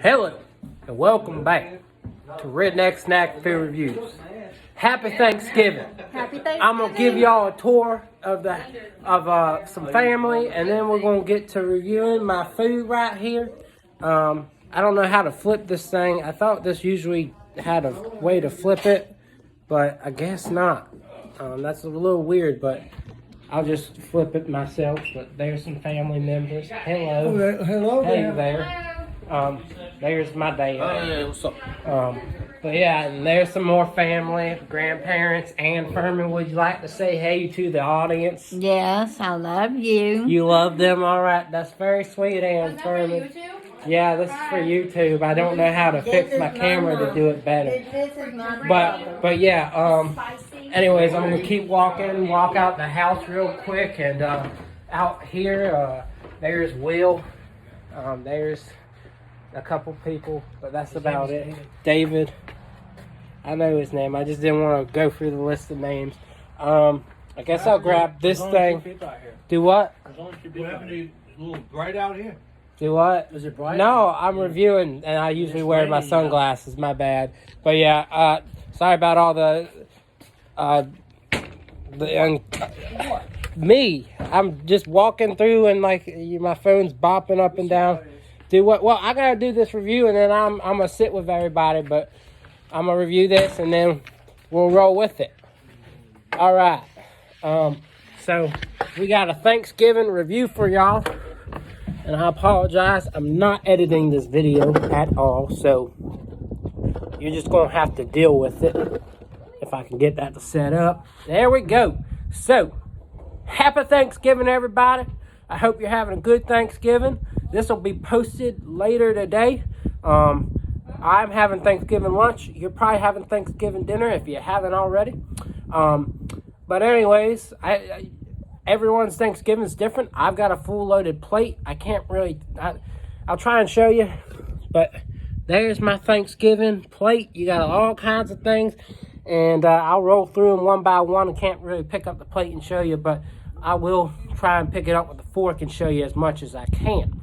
Hello, and welcome back to Redneck Snack Food Reviews. Happy Thanksgiving. Happy Thanksgiving. I'm going to give y'all a tour of some family, and then we're going to get to reviewing my food right here. I don't know how to flip this thing. I thought this usually had a way to flip it, but I guess not. That's a little weird, but I'll just flip it myself. But there's some family members. Hello. Hello Hey there. there. There's my dad. Hey, what's up? But yeah, and there's some more family, grandparents. Ann Furman, would you like to say hey to the audience? Yes, I love you. You love them, all right. That's very sweet, Ann Furman. Yeah, this is for YouTube. I don't know how to fix my camera to do it better. But yeah, anyways, I'm gonna keep walk out the house real quick, and out here, there's Will. There's a couple people, but that's about it. David, I know his name. I just didn't want to go through the list of names. I guess I'll grab this thing. Do what? It's a little bright out here. Do what? Is it bright? No, I'm reviewing, and I usually wear my sunglasses. My bad. But yeah, sorry about all me. I'm just walking through, and like my phone's bopping up and down. Do what? Well, I gotta do this review, and then I'm gonna sit with everybody. But I'm gonna review this, and then we'll roll with it. All right. So we got a Thanksgiving review for y'all, and I apologize. I'm not editing this video at all, so you're just gonna have to deal with it. If I can get that to set up. There we go. So, happy Thanksgiving, everybody. I hope you're having a good Thanksgiving. This will be posted later today. I'm having Thanksgiving lunch. You're probably having Thanksgiving dinner if you haven't already. But anyways, everyone's Thanksgiving is different. I've got a full loaded plate. I can't really, I'll try and show you. But there's my Thanksgiving plate. You got all kinds of things. And I'll roll through them one by one. I can't really pick up the plate and show you, but I will try and pick it up with a fork and show you as much as I can.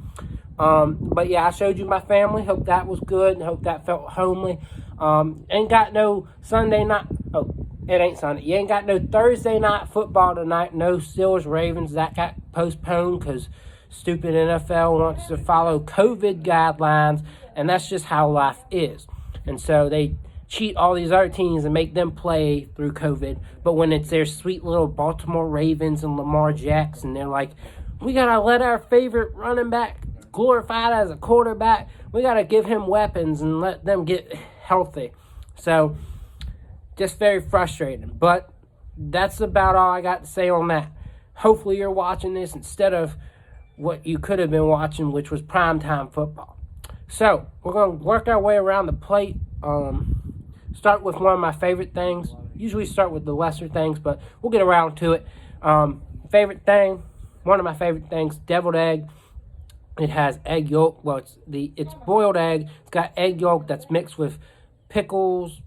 But yeah, I showed you my family. Hope that was good and hope that felt homely. Ain't got no Sunday night. Oh, it ain't Sunday. You ain't got no Thursday night football tonight. No Steelers Ravens. That got postponed because stupid NFL wants to follow COVID guidelines, and that's just how life is. And so they cheat all these other teams and make them play through COVID. But when it's their sweet little Baltimore Ravens and Lamar Jackson, they're like, we got to let our favorite running back glorified as a quarterback. We got to give him weapons and let them get healthy. So, just very frustrating. But that's about all I got to say on that. Hopefully you're watching this instead of what you could have been watching, which was primetime football. So, we're going to work our way around the plate. Start with one of my favorite things. Usually start with the lesser things, but we'll get around to it. Favorite thing, one of my favorite things, deviled egg. It has egg yolk. Well, it's boiled egg. It's got egg yolk that's mixed with pickles,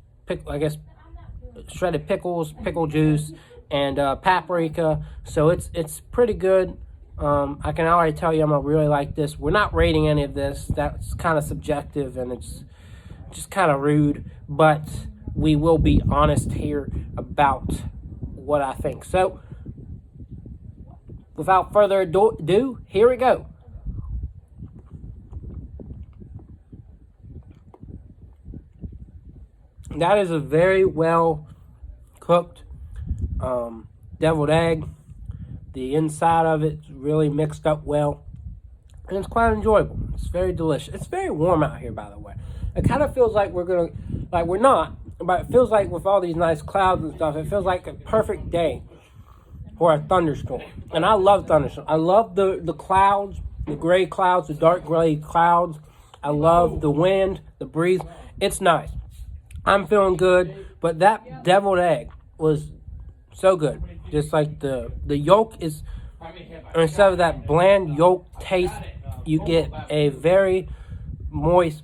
shredded pickles, pickle juice, and paprika. So it's pretty good. I can already tell you I'm gonna really like this. We're not rating any of this. That's kind of subjective, and it's just kind of rude, but we will be honest here about what I think. So, without further ado, here we go. That is a very well cooked deviled egg. The inside of it's really mixed up well, and it's quite enjoyable. It's very delicious. It's very warm out here, by the way. It kind of feels like we're not, but it feels like with all these nice clouds and stuff, it feels like a perfect day for a thunderstorm. And I love thunderstorms. I love the clouds, the gray clouds, the dark gray clouds. I love the wind, the breeze. It's nice. I'm feeling good, but that deviled egg was so good. Just like the yolk is, instead of that bland yolk taste, you get a very moist,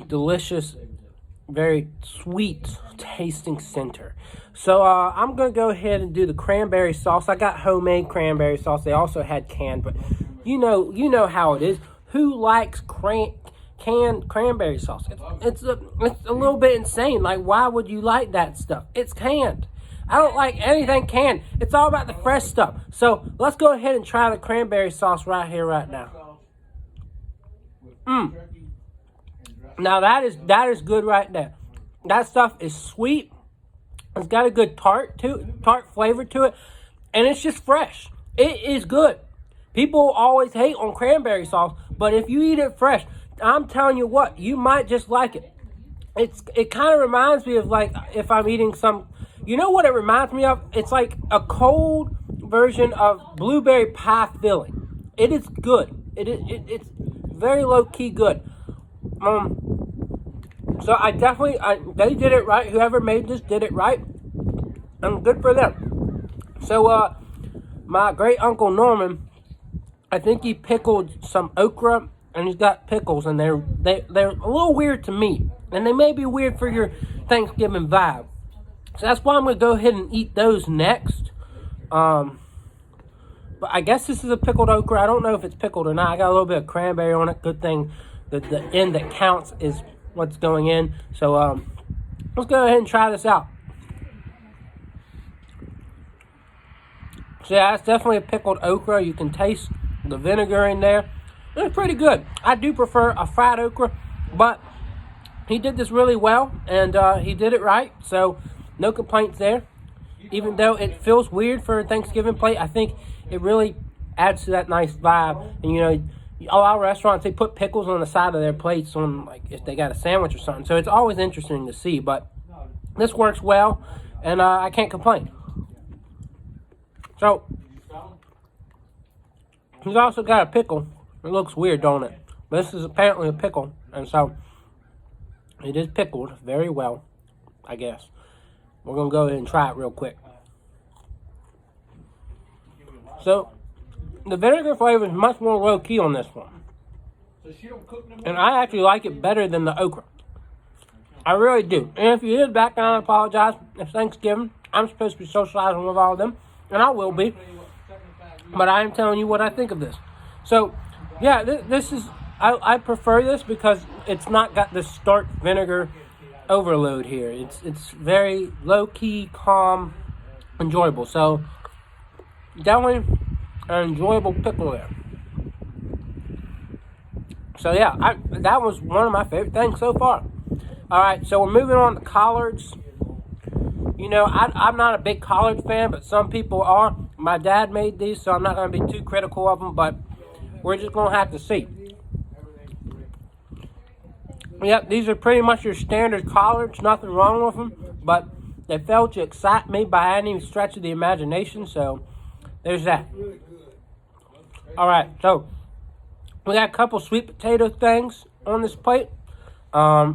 delicious, very sweet tasting center. So I'm going to go ahead and do the cranberry sauce. I got homemade cranberry sauce. They also had canned, but you know how it is. Who likes canned cranberry sauce. It's a little bit insane. Like, why would you like that stuff? It's canned. I don't like anything canned. It's all about the fresh stuff. So let's go ahead and try the cranberry sauce right here, right now. Now that is good right there. That stuff is sweet. It's got a good tart flavor to it, and it's just fresh. It is good. People always hate on cranberry sauce, but if you eat it fresh, I'm telling you what, you might just like it. It kind of reminds me of, like, if I'm eating some, you know what it reminds me of? It's like a cold version of blueberry pie filling. It is good. It's very low key good. So they did it right. Whoever made this did it right, and good for them. So my great uncle Norman, I think he pickled some okra, and he's got pickles, and they're a little weird to me, and they may be weird for your Thanksgiving vibe. So that's why I'm gonna go ahead and eat those next. But I guess this is a pickled okra. I don't know if it's pickled or not. I got a little bit of cranberry on it. Good thing that the end that counts is what's going in. So let's go ahead and try this out. So yeah, that's definitely a pickled okra. You can taste the vinegar in there. It's pretty good. I do prefer a fried okra, but he did this really well, and he did it right. So no complaints there. Even though it feels weird for a Thanksgiving plate, I think it really adds to that nice vibe. And you know, a lot of restaurants, they put pickles on the side of their plates on, like, if they got a sandwich or something. So it's always interesting to see, but this works well, and I can't complain. So he's also got a pickle. It looks weird, don't it? But this is apparently a pickle, and so it is pickled very well, I guess. We're going to go ahead and try it real quick. So the vinegar flavor is much more low-key on this one. And I actually like it better than the okra. I really do. And if you hear the background, I apologize. It's Thanksgiving. I'm supposed to be socializing with all of them, and I will be. But I am telling you what I think of this. So, yeah, this is... I prefer this because it's not got this stark vinegar overload here. It's very low-key, calm, enjoyable. So, definitely an enjoyable pickle there. So yeah, that was one of my favorite things so far. Alright, so we're moving on to collards. You know, I'm not a big collard fan, but some people are. My dad made these, so I'm not going to be too critical of them, but we're just going to have to see. Yep, these are pretty much your standard collards. Nothing wrong with them, but they failed to excite me by any stretch of the imagination, so there's that. Alright, so we got a couple sweet potato things on this plate. I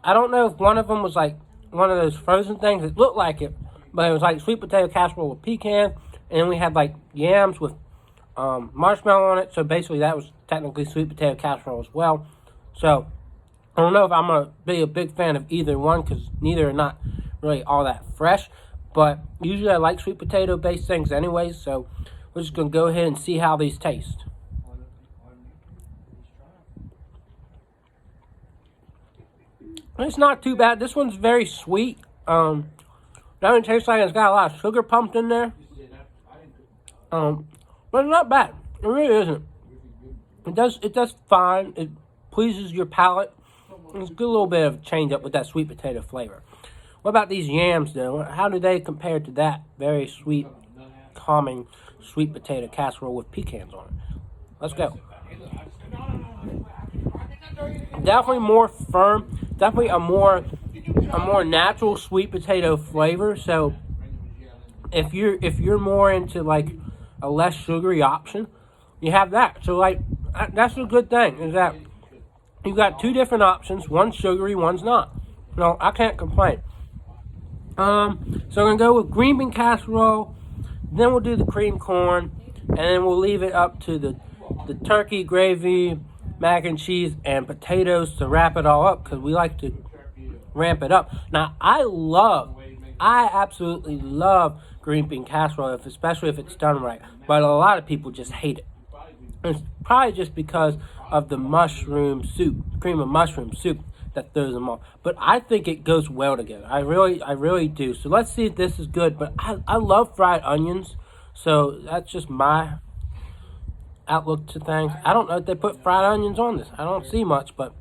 don't know if one of them was like one of those frozen things. It looked like it, but it was like sweet potato casserole with pecan, and then we had like yams with marshmallow on it. So basically that was technically sweet potato casserole as well. So I don't know if I'm going to be a big fan of either one, because neither are not really all that fresh. But usually I like sweet potato based things anyways, so we're just going to go ahead and see how these taste. It's not too bad. This one's very sweet. Doesn't taste like it's got a lot of sugar pumped in there. But it's not bad. It really isn't. It does fine. It pleases your palate. It's a good little bit of change up with that sweet potato flavor. What about these yams, though? How do they compare to that very sweet, calming sweet potato casserole with pecans on it? Let's go. Definitely more firm. Definitely a more natural sweet potato flavor. So if you're more into like a less sugary option, you have that. So like that's a good thing, is that you've got two different options. One's sugary, one's not. No, I can't complain. So we're gonna go with green bean casserole, then we'll do the cream corn, and then we'll leave it up to the turkey, gravy, mac and cheese, and potatoes to wrap it all up, because we like to ramp it up. Now, I absolutely love green bean casserole, especially if it's done right, but a lot of people just hate it. It's probably just because of the mushroom soup, cream of mushroom soup that throws them off. But I think it goes well together. I really do. So let's see if this is good. But I love fried onions. So that's just my outlook to things. I don't know if they put fried onions on this. I don't see much, but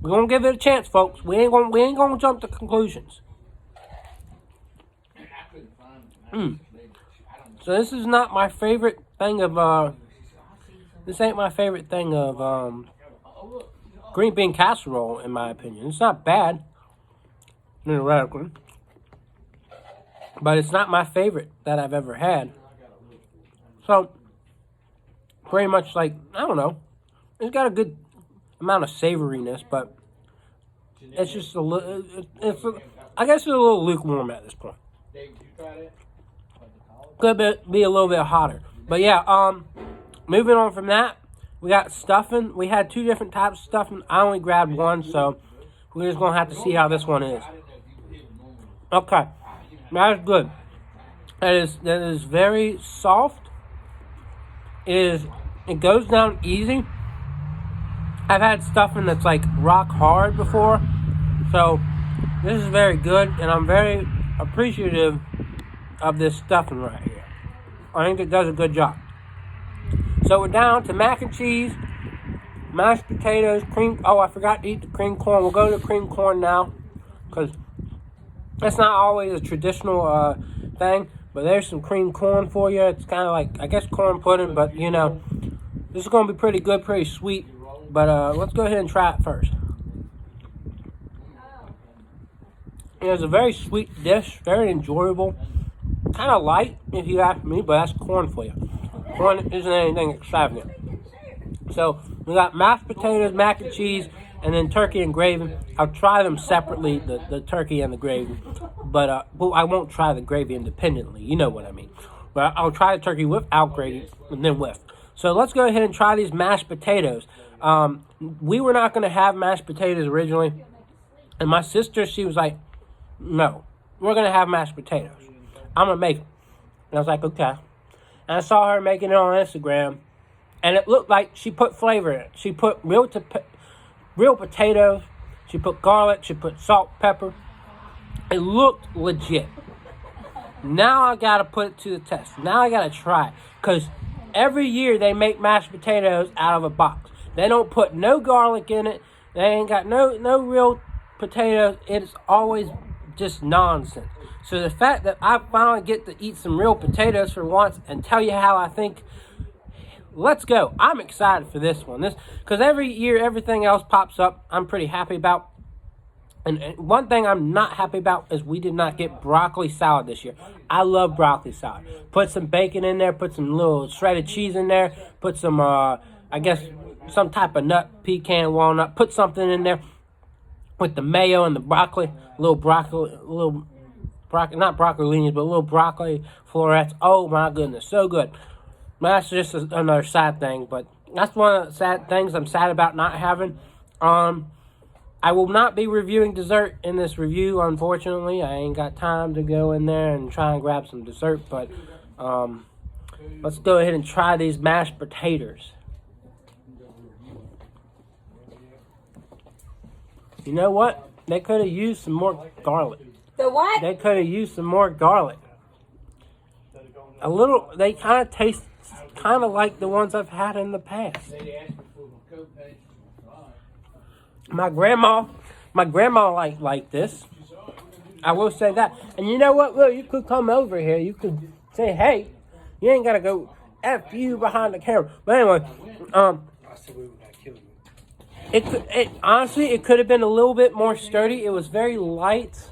we're gonna give it a chance, folks. We ain't gonna jump to conclusions. So this is not my favorite thing of this ain't my favorite thing of green bean casserole, in my opinion. It's not bad, theoretically, but it's not my favorite that I've ever had. So pretty much, like, I don't know, it's got a good amount of savoriness, but it's just a little, I guess it's a little lukewarm at this point. Could be a little bit hotter. But yeah, moving on from that, we got stuffing. We had 2 different types of stuffing. I only grabbed one, so we're just going to have to see how this one is. Okay, that is good. That is very soft. It goes down easy. I've had stuffing that's like rock hard before, so this is very good, and I'm very appreciative of this stuffing right here. I think it does a good job. So we're down to mac and cheese, mashed potatoes, cream. Oh, I forgot to eat the cream corn. We'll go to cream corn now, because that's not always a traditional thing. But there's some cream corn for you. It's kind of like, I guess, corn pudding, but you know, this is going to be pretty good, pretty sweet. But let's go ahead and try it first. It's a very sweet dish, very enjoyable. Kind of light, if you ask me, but that's corn for you. Corn isn't anything extravagant. So we got mashed potatoes, mac and cheese, and then turkey and gravy. I'll try them separately, the turkey and the gravy, but I won't try the gravy independently. You know what I mean. But I'll try the turkey without gravy and then with. So let's go ahead and try these mashed potatoes. We were not going to have mashed potatoes originally, and my sister, she was like, no, we're going to have mashed potatoes. I'm going to make them. And I was like, okay. And I saw her making it on Instagram, and it looked like she put flavor in it. She put real potatoes, she put garlic, she put salt, pepper. It looked legit. Now I got to put it to the test. Now I got to try it, because every year they make mashed potatoes out of a box. They don't put no garlic in it. They ain't got no real potatoes. It's always just nonsense. So the fact that I finally get to eat some real potatoes for once and tell you how I think, let's go. I'm excited for this one. Because every year everything else pops up I'm pretty happy about. And one thing I'm not happy about is we did not get broccoli salad this year. I love broccoli salad. Put some bacon in there, put some little shredded cheese in there, put some, I guess, some type of nut, pecan, walnut, put something in there with the mayo and the broccoli, not broccolinis, but little broccoli florets. Oh my goodness, so good. That's just another sad thing, but that's one of the sad things I'm sad about not having. I will not be reviewing dessert in this review, unfortunately. I ain't got time to go in there and try and grab some dessert, but let's go ahead and try these mashed potatoes. You know what? They could have used some more garlic. The what? They could have used some more garlic. A little, they kind of taste kind of like the ones I've had in the past. My grandma liked this. I will say that. And you know what, Will? You could come over here. You could say, hey, you ain't got to go F you behind the camera. But anyway, honestly, it could have been a little bit more sturdy. It was very light.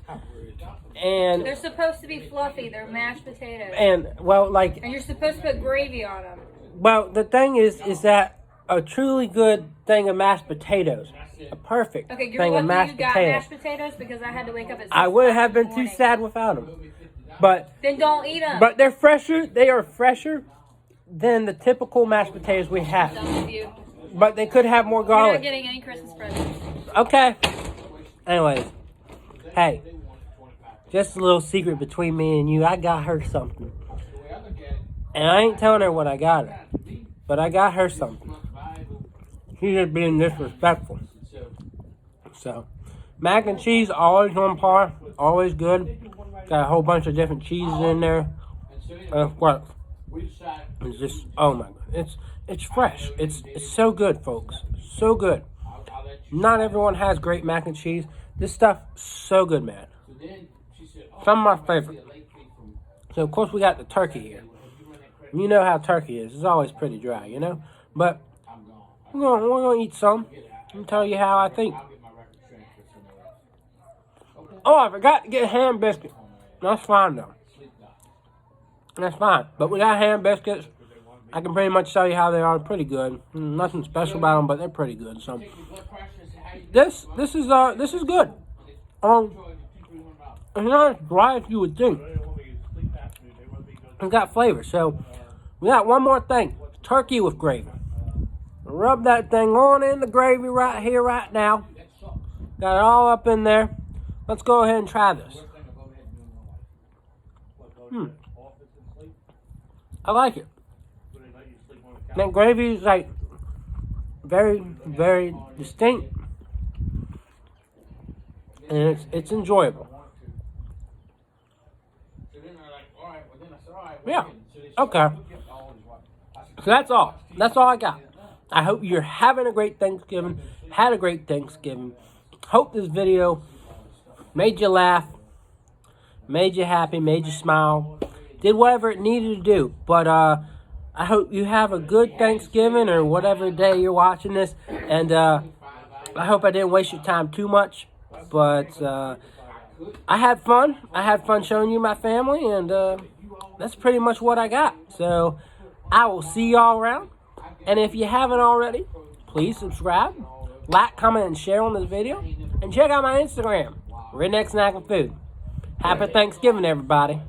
And they're supposed to be fluffy. They're mashed potatoes. And, well, like... And you're supposed to put gravy on them. Well, the thing is that a truly good thing of mashed potatoes, a perfect thing of mashed potatoes. Mashed potatoes because I had to wake up at 6 I would have been too sad without them. But then don't eat them. But they're fresher. They are fresher than the typical mashed potatoes we have. But they could have more garlic. You're not getting any Christmas presents. Okay. Anyways, hey, just a little secret between me and you. I got her something, and I ain't telling her what I got her. but I got her something. She's just being disrespectful. So, mac and cheese always on par, always good. Got a whole bunch of different cheeses in there. And of course, it's just, oh my god, it's fresh. It's so good, folks. So good. Not everyone has great mac and cheese. This stuff, so good, man. Some of my favorite. So, of course, we got the turkey here. You know how turkey is. It's always pretty dry, you know? But we're gonna eat some and tell you how I think. Oh, I forgot to get ham biscuits. That's fine, though. That's fine. But we got ham biscuits. I can pretty much tell you how they are. Pretty good. Nothing special about them, but they're pretty good. So this is good. It's not as dry as you would think. It's got flavor. So we got one more thing. Turkey with gravy. Rub that thing on in the gravy right here, right now. Got it all up in there. Let's go ahead and try this. I like it. That gravy is like very, very distinct. And it's enjoyable. Yeah. Okay. So that's all. That's all I got. I hope you're having a great Thanksgiving. Had a great Thanksgiving. Hope this video made you laugh, made you happy, made you smile, did whatever it needed to do. But I hope you have a good Thanksgiving or whatever day you're watching this. And I hope I didn't waste your time too much. But I had fun. I had fun showing you my family. And that's pretty much what I got. So I will see y'all around. And if you haven't already, please subscribe, like, comment, and share on this video. And check out my Instagram, Redneck Snack and Food. Happy Thanksgiving, everybody.